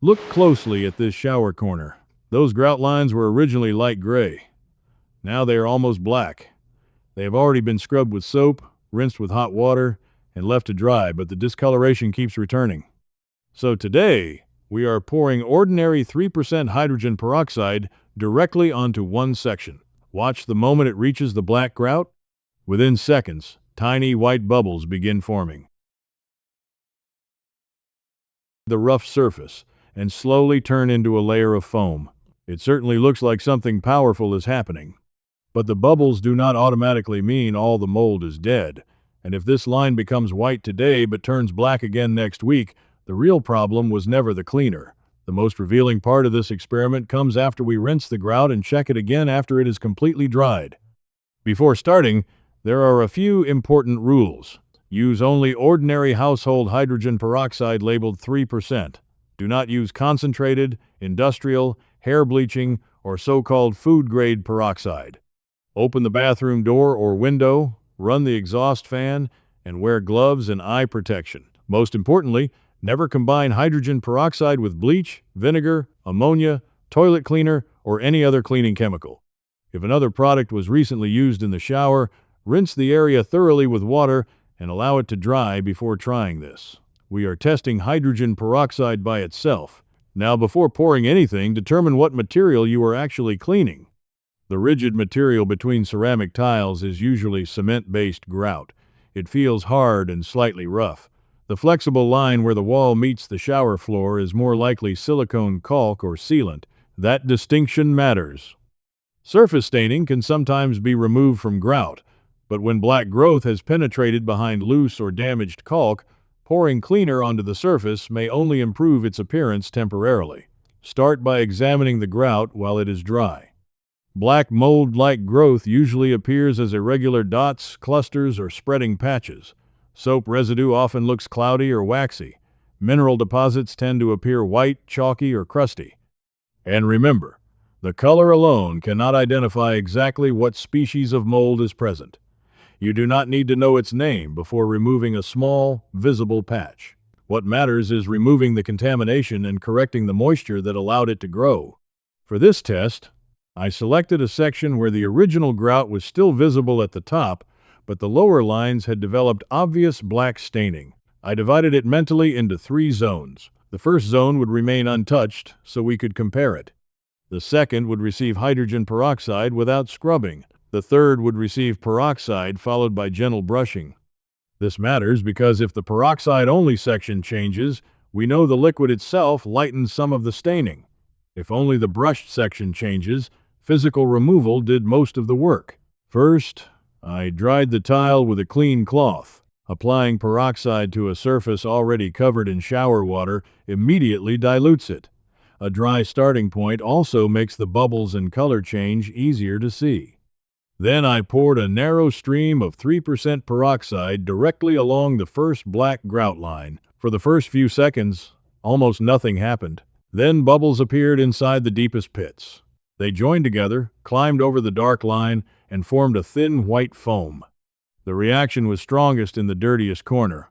Look closely at this shower corner. Those grout lines were originally light gray. Now they are almost black. They have already been scrubbed with soap, rinsed with hot water, and left to dry, but the discoloration keeps returning. So today, we are pouring ordinary 3% hydrogen peroxide directly onto one section. Watch the moment it reaches the black grout. Within seconds, tiny white bubbles begin forming. The rough surface and slowly turn into a layer of foam. It certainly looks like something powerful is happening. But the bubbles do not automatically mean all the mold is dead. And if this line becomes white today but turns black again next week, the real problem was never the cleaner. The most revealing part of this experiment comes after we rinse the grout and check it again after it is completely dried. Before starting, there are a few important rules. Use only ordinary household hydrogen peroxide labeled 3%. Do not use concentrated, industrial, hair bleaching, or so-called food-grade peroxide. Open the bathroom door or window, run the exhaust fan, and wear gloves and eye protection. Most importantly, never combine hydrogen peroxide with bleach, vinegar, ammonia, toilet cleaner, or any other cleaning chemical. If another product was recently used in the shower, rinse the area thoroughly with water and allow it to dry before trying this. We are testing hydrogen peroxide by itself. Now, before pouring anything, determine what material you are actually cleaning. The rigid material between ceramic tiles is usually cement-based grout. It feels hard and slightly rough. The flexible line where the wall meets the shower floor is more likely silicone caulk or sealant. That distinction matters. Surface staining can sometimes be removed from grout, but when black growth has penetrated behind loose or damaged caulk, pouring cleaner onto the surface may only improve its appearance temporarily. Start by examining the grout while it is dry. Black mold-like growth usually appears as irregular dots, clusters, or spreading patches. Soap residue often looks cloudy or waxy. Mineral deposits tend to appear white, chalky, or crusty. And remember, the color alone cannot identify exactly what species of mold is present. You do not need to know its name before removing a small, visible patch. What matters is removing the contamination and correcting the moisture that allowed it to grow. For this test, I selected a section where the original grout was still visible at the top, but the lower lines had developed obvious black staining. I divided it mentally into 3 zones. The first zone would remain untouched, so we could compare it. The second would receive hydrogen peroxide without scrubbing. The third would receive peroxide followed by gentle brushing. This matters because if the peroxide-only section changes, we know the liquid itself lightens some of the staining. If only the brushed section changes, physical removal did most of the work. First, I dried the tile with a clean cloth. Applying peroxide to a surface already covered in shower water immediately dilutes it. A dry starting point also makes the bubbles and color change easier to see. Then I poured a narrow stream of 3% peroxide directly along the first black grout line. For the first few seconds, almost nothing happened. Then bubbles appeared inside the deepest pits. They joined together, climbed over the dark line, and formed a thin white foam. The reaction was strongest in the dirtiest corner.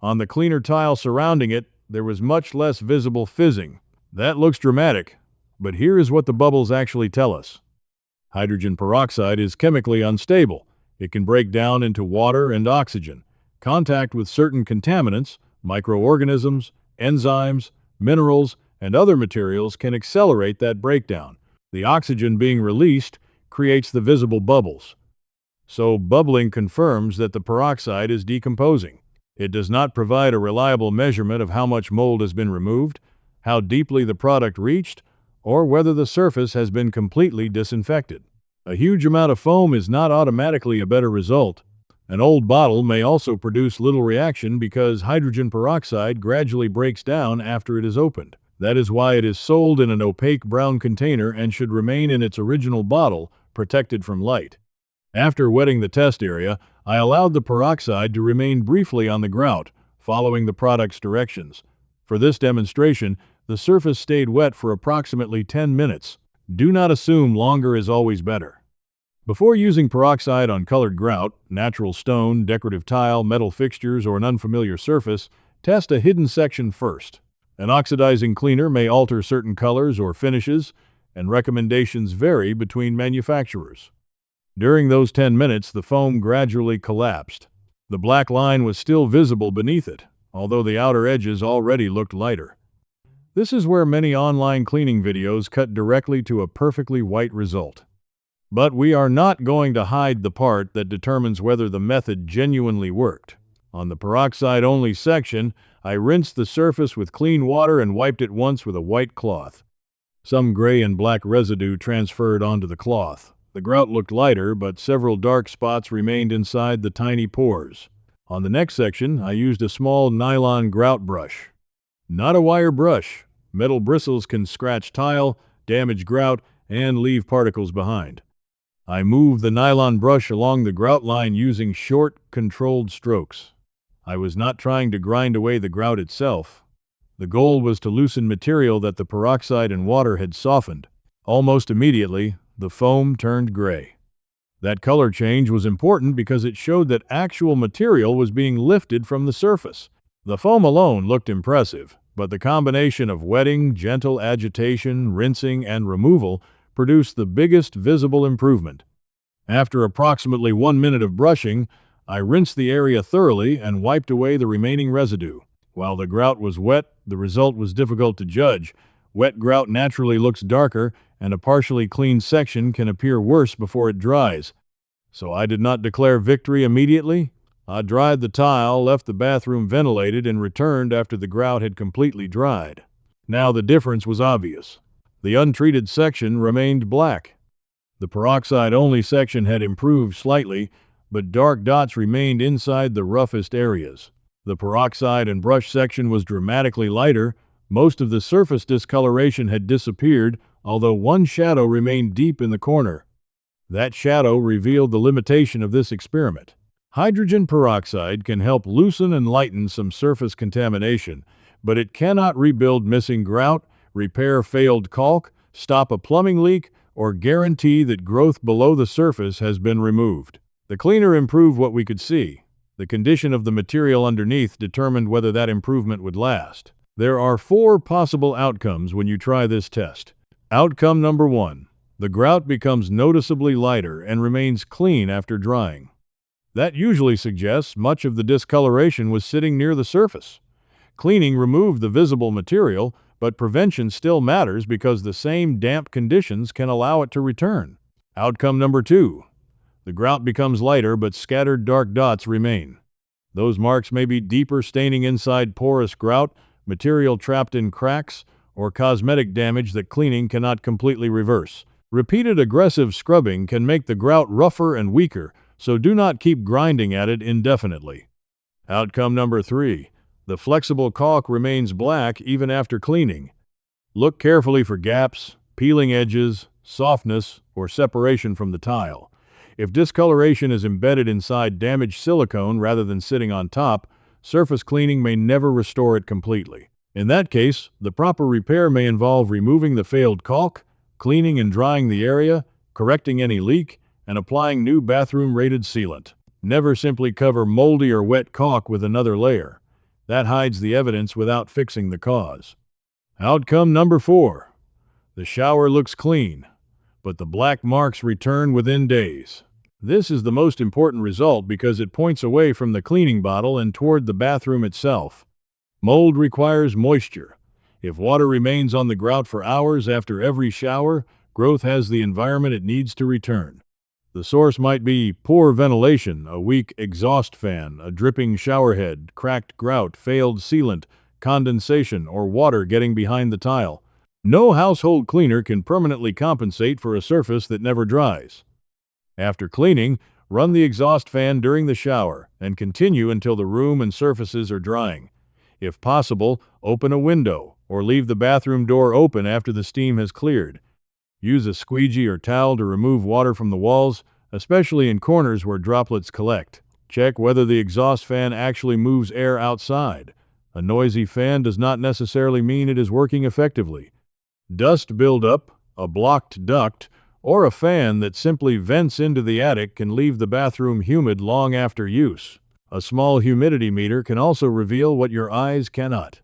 On the cleaner tile surrounding it, there was much less visible fizzing. That looks dramatic, but here is what the bubbles actually tell us. Hydrogen peroxide is chemically unstable. It can break down into water and oxygen. Contact with certain contaminants, microorganisms, enzymes, minerals, and other materials can accelerate that breakdown. The oxygen being released creates the visible bubbles. So bubbling confirms that the peroxide is decomposing. It does not provide a reliable measurement of how much mold has been removed, how deeply the product reached, or whether the surface has been completely disinfected. A huge amount of foam is not automatically a better result. An old bottle may also produce little reaction because hydrogen peroxide gradually breaks down after it is opened. That is why it is sold in an opaque brown container and should remain in its original bottle, protected from light. After wetting the test area, I allowed the peroxide to remain briefly on the grout, following the product's directions. For this demonstration, the surface stayed wet for approximately 10 minutes. Do not assume longer is always better. Before using peroxide on colored grout, natural stone, decorative tile, metal fixtures, or an unfamiliar surface, test a hidden section first. An oxidizing cleaner may alter certain colors or finishes, and recommendations vary between manufacturers. During those 10 minutes, the foam gradually collapsed. The black line was still visible beneath it, although the outer edges already looked lighter. This is where many online cleaning videos cut directly to a perfectly white result. But we are not going to hide the part that determines whether the method genuinely worked. On the peroxide-only section, I rinsed the surface with clean water and wiped it once with a white cloth. Some gray and black residue transferred onto the cloth. The grout looked lighter, but several dark spots remained inside the tiny pores. On the next section, I used a small nylon grout brush. Not a wire brush. Metal bristles can scratch tile, damage grout, and leave particles behind. I moved the nylon brush along the grout line using short, controlled strokes. I was not trying to grind away the grout itself. The goal was to loosen material that the peroxide and water had softened. Almost immediately, the foam turned gray. That color change was important because it showed that actual material was being lifted from the surface. The foam alone looked impressive, but the combination of wetting, gentle agitation, rinsing, and removal produced the biggest visible improvement. After approximately 1 minute of brushing, I rinsed the area thoroughly and wiped away the remaining residue. While the grout was wet, the result was difficult to judge. Wet grout naturally looks darker, and a partially clean section can appear worse before it dries. So I did not declare victory immediately. I dried the tile, left the bathroom ventilated, and returned after the grout had completely dried. Now the difference was obvious. The untreated section remained black. The peroxide-only section had improved slightly, but dark dots remained inside the roughest areas. The peroxide and brush section was dramatically lighter. Most of the surface discoloration had disappeared, although one shadow remained deep in the corner. That shadow revealed the limitation of this experiment. Hydrogen peroxide can help loosen and lighten some surface contamination, but it cannot rebuild missing grout, repair failed caulk, stop a plumbing leak, or guarantee that growth below the surface has been removed. The cleaner improved what we could see. The condition of the material underneath determined whether that improvement would last. There are 4 possible outcomes when you try this test. Outcome number 1. The grout becomes noticeably lighter and remains clean after drying. That usually suggests much of the discoloration was sitting near the surface. Cleaning removed the visible material, but prevention still matters because the same damp conditions can allow it to return. Outcome number 2. The grout becomes lighter, but scattered dark dots remain. Those marks may be deeper staining inside porous grout, material trapped in cracks, or cosmetic damage that cleaning cannot completely reverse. Repeated aggressive scrubbing can make the grout rougher and weaker, so do not keep grinding at it indefinitely. Outcome number 3. The flexible caulk remains black even after cleaning. Look carefully for gaps, peeling edges, softness, or separation from the tile. If discoloration is embedded inside damaged silicone rather than sitting on top, surface cleaning may never restore it completely. In that case, the proper repair may involve removing the failed caulk, cleaning and drying the area, correcting any leak, and applying new bathroom-rated sealant. Never simply cover moldy or wet caulk with another layer. That hides the evidence without fixing the cause. Outcome number 4. The shower looks clean, but the black marks return within days. This is the most important result because it points away from the cleaning bottle and toward the bathroom itself. Mold requires moisture. If water remains on the grout for hours after every shower, growth has the environment it needs to return. The source might be poor ventilation, a weak exhaust fan, a dripping showerhead, cracked grout, failed sealant, condensation, or water getting behind the tile. No household cleaner can permanently compensate for a surface that never dries. After cleaning, run the exhaust fan during the shower and continue until the room and surfaces are drying. If possible, open a window or leave the bathroom door open after the steam has cleared. Use a squeegee or towel to remove water from the walls, especially in corners where droplets collect. Check whether the exhaust fan actually moves air outside. A noisy fan does not necessarily mean it is working effectively. Dust buildup, a blocked duct, or a fan that simply vents into the attic can leave the bathroom humid long after use. A small humidity meter can also reveal what your eyes cannot.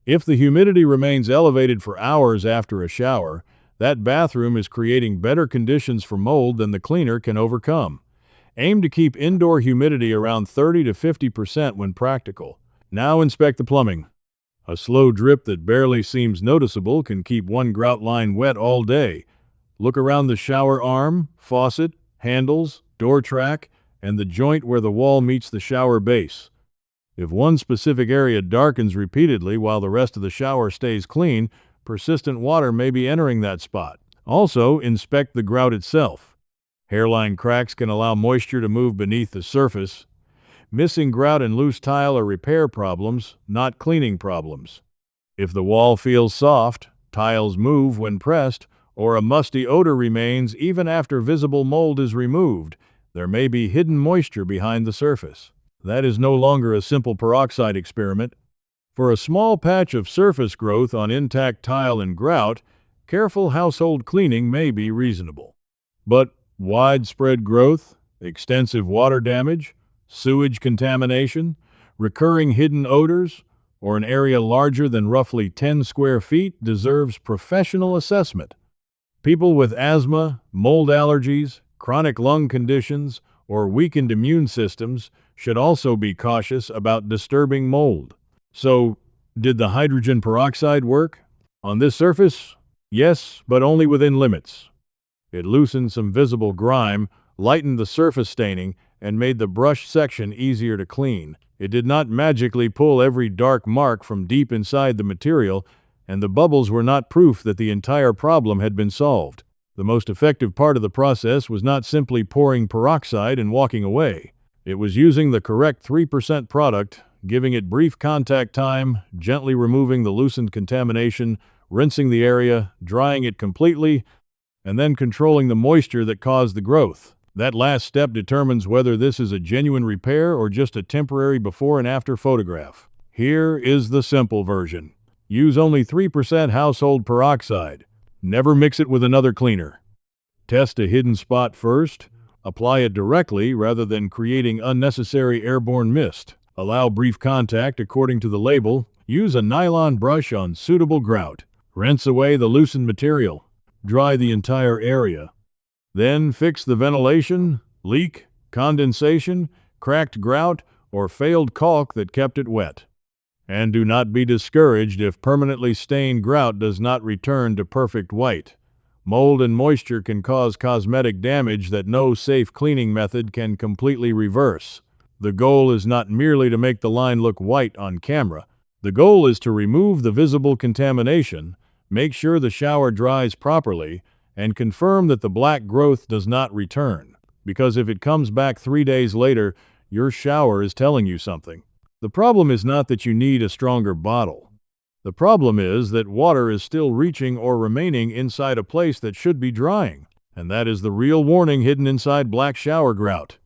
If the humidity remains elevated for hours after a shower, that bathroom is creating better conditions for mold than the cleaner can overcome. Aim to keep indoor humidity around 30 to 50% when practical. Now inspect the plumbing. A slow drip that barely seems noticeable can keep one grout line wet all day. Look around the shower arm, faucet, handles, door track, and the joint where the wall meets the shower base. If one specific area darkens repeatedly while the rest of the shower stays clean, persistent water may be entering that spot. Also, inspect the grout itself. Hairline cracks can allow moisture to move beneath the surface. Missing grout and loose tile are repair problems, not cleaning problems. If the wall feels soft, tiles move when pressed, or a musty odor remains even after visible mold is removed, there may be hidden moisture behind the surface. That is no longer a simple peroxide experiment. For a small patch of surface growth on intact tile and grout, careful household cleaning may be reasonable. But widespread growth, extensive water damage, sewage contamination, recurring hidden odors, or an area larger than roughly 10 square feet deserves professional assessment. People with asthma, mold allergies, chronic lung conditions, or weakened immune systems should also be cautious about disturbing mold. So, did the hydrogen peroxide work? On this surface? Yes, but only within limits. It loosened some visible grime, lightened the surface staining, and made the brush section easier to clean. It did not magically pull every dark mark from deep inside the material, and the bubbles were not proof that the entire problem had been solved. The most effective part of the process was not simply pouring peroxide and walking away. It was using the correct 3% product, giving it brief contact time, gently removing the loosened contamination, rinsing the area, drying it completely, and then controlling the moisture that caused the growth. That last step determines whether this is a genuine repair or just a temporary before and after photograph. Here is the simple version. Use only 3% household peroxide. Never mix it with another cleaner. Test a hidden spot first. Apply it directly rather than creating unnecessary airborne mist. Allow brief contact according to the label. Use a nylon brush on suitable grout. Rinse away the loosened material. Dry the entire area. Then fix the ventilation, leak, condensation, cracked grout, or failed caulk that kept it wet. And do not be discouraged if permanently stained grout does not return to perfect white. Mold and moisture can cause cosmetic damage that no safe cleaning method can completely reverse. The goal is not merely to make the line look white on camera. The goal is to remove the visible contamination, make sure the shower dries properly, and confirm that the black growth does not return. Because if it comes back 3 days later, your shower is telling you something. The problem is not that you need a stronger bottle. The problem is that water is still reaching or remaining inside a place that should be drying, and that is the real warning hidden inside black shower grout.